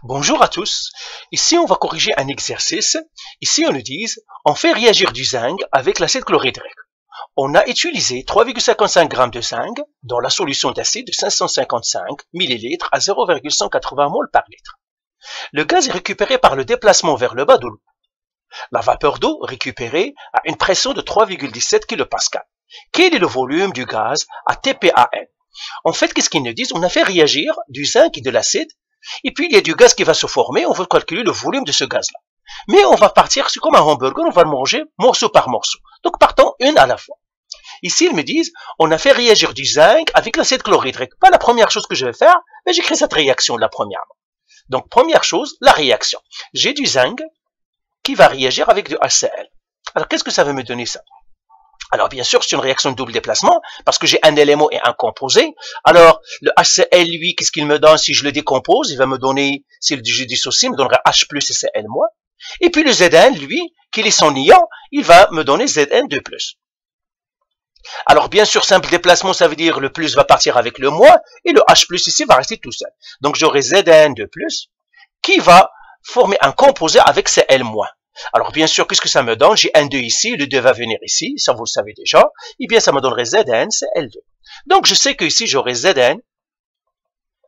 Bonjour à tous. Ici, on va corriger un exercice. Ici, on nous dit, on fait réagir du zinc avec l'acide chlorhydrique. On a utilisé 3,55 g de zinc dans la solution d'acide de 555 ml à 0,180 mol par litre. Le gaz est récupéré par le déplacement vers le bas de l'eau. La vapeur d'eau récupérée a une pression de 3,17 kPa. Quel est le volume du gaz à TPAN? En fait, qu'est-ce qu'ils nous disent? On a fait réagir du zinc et de l'acide. Et puis, il y a du gaz qui va se former, on veut calculer le volume de ce gaz-là. Mais on va partir, c'est comme un hamburger, on va le manger morceau par morceau. Donc, partons une à la fois. Ici, ils me disent, on a fait réagir du zinc avec l'acide chlorhydrique. Pas la première chose que je vais faire, mais j'écris cette réaction la première. Donc, première chose, la réaction. J'ai du zinc qui va réagir avec du HCl. Alors, qu'est-ce que ça va me donner ça? Alors, bien sûr, c'est une réaction de double déplacement, parce que j'ai un élément et un composé. Alors, le HCl, lui, qu'est-ce qu'il me donne si je le décompose? Il va me donner, si je dissocie, il me donnera H plus Cl-. Et puis le Zn, lui, qui est son ion, il va me donner Zn2+. Alors, bien sûr, simple déplacement, ça veut dire le plus va partir avec le moins, et le H plus ici va rester tout seul. Donc, j'aurai Zn2+, qui va former un composé avec Cl-. Alors, bien sûr, qu'est-ce que ça me donne? J'ai un 2 ici, le 2 va venir ici, ça vous le savez déjà. Et bien, ça me donnerait Zn, Cl2. Donc, je sais qu'ici, j'aurai Zn,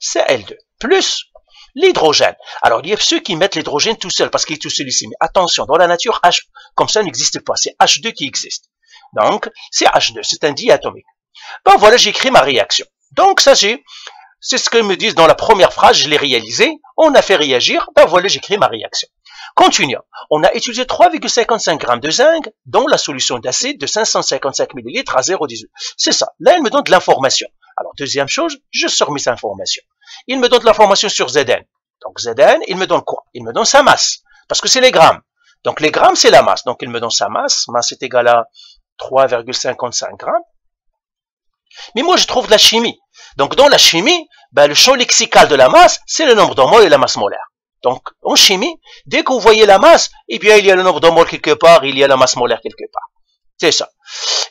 Cl2, plus l'hydrogène. Alors, il y a ceux qui mettent l'hydrogène tout seul, parce qu'il est tout seul ici. Mais attention, dans la nature, H, comme ça, n'existe pas. C'est H2 qui existe. Donc, c'est H2, c'est un diatomique. Ben voilà, j'ai écrit ma réaction. Donc, ça, c'est ce qu'ils me disent dans la première phrase, je l'ai réalisé. On a fait réagir, ben voilà, j'écris ma réaction. Continuons. On a utilisé 3,55 g de zinc dans la solution d'acide de 555 ml à 0,18. C'est ça. Là, il me donne de l'information. Alors, deuxième chose, je sors mes informations. Il me donne de l'information sur Zn. Donc, Zn, il me donne quoi? Il me donne sa masse. Parce que c'est les grammes. Donc, les grammes, c'est la masse. Donc, il me donne sa masse. Masse est égale à 3,55 g. Mais moi, je trouve de la chimie. Donc, dans la chimie, ben, le champ lexical de la masse, c'est le nombre de moles et la masse molaire. Donc, en chimie, dès que vous voyez la masse, eh bien, il y a le nombre de moles quelque part, il y a la masse molaire quelque part. C'est ça.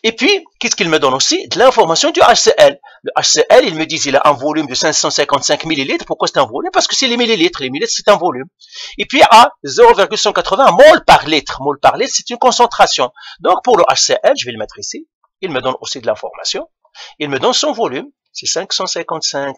Et puis, qu'est-ce qu'il me donne aussi? De l'information du HCl. Le HCl, il me dit, il a un volume de 555 ml. Pourquoi c'est un volume? Parce que c'est les millilitres. Les millilitres, c'est un volume. Et puis, à 0,180 mol par litre. Mol par litre, c'est une concentration. Donc, pour le HCl, je vais le mettre ici. Il me donne aussi de l'information. Il me donne son volume. C'est 555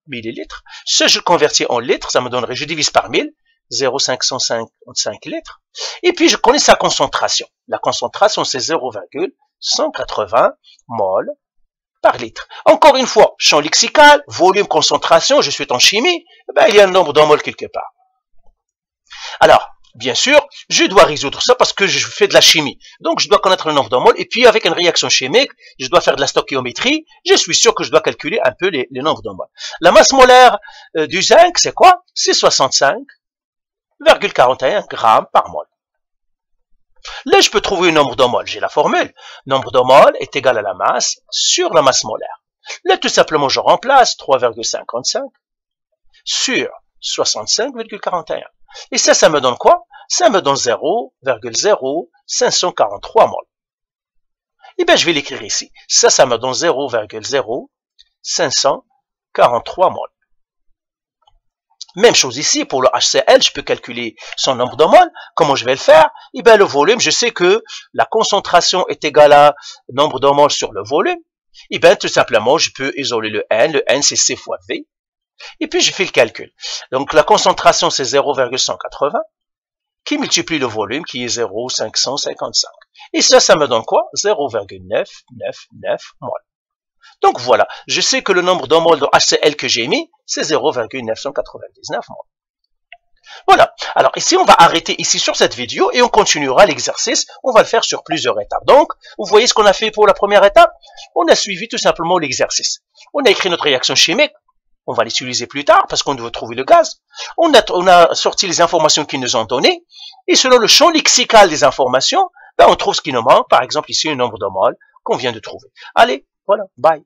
millilitres. Ce, je le convertis en litres, ça me donnerait, je divise par 1000, 0,555 litres. Et puis, je connais sa concentration. La concentration, c'est 0,180 mol par litre. Encore une fois, champ lexical, volume, concentration, je suis en chimie, ben, il y a un nombre de moles quelque part. Alors, bien sûr, je dois résoudre ça parce que je fais de la chimie. Donc, je dois connaître le nombre de moles. Et puis, avec une réaction chimique, je dois faire de la stoichiométrie. Je suis sûr que je dois calculer un peu les nombres de moles. La masse molaire du zinc, c'est quoi? C'est 65,41 grammes par mol. Là, je peux trouver le nombre de moles. J'ai la formule. Nombre de moles est égal à la masse sur la masse molaire. Là, tout simplement, je remplace 3,55 sur 65,41. Et ça me donne quoi? Ça me donne 0,0543 mol. Et bien, je vais l'écrire ici. Ça me donne 0,0543 mol. Même chose ici, pour le HCl, je peux calculer son nombre de moles. Comment je vais le faire? Eh bien, le volume, je sais que la concentration est égale à nombre de moles sur le volume. Eh bien, tout simplement, je peux isoler le N. Le N, c'est C fois V. Et puis, je fais le calcul. Donc, la concentration, c'est 0,180 qui multiplie le volume, qui est 0,555. Et ça me donne quoi? 0,999 mol. Donc, voilà. Je sais que le nombre de moles de HCl que j'ai mis, c'est 0,999 mol. Voilà. Alors, ici, on va arrêter ici sur cette vidéo et on continuera l'exercice. On va le faire sur plusieurs étapes. Donc, vous voyez ce qu'on a fait pour la première étape? On a suivi tout simplement l'exercice. On a écrit notre réaction chimique. On va l'utiliser plus tard parce qu'on doit trouver le gaz. On a sorti les informations qu'ils nous ont données. Et selon le champ lexical des informations, ben on trouve ce qui nous manque. Par exemple, ici, le nombre de moles qu'on vient de trouver. Allez, voilà, bye.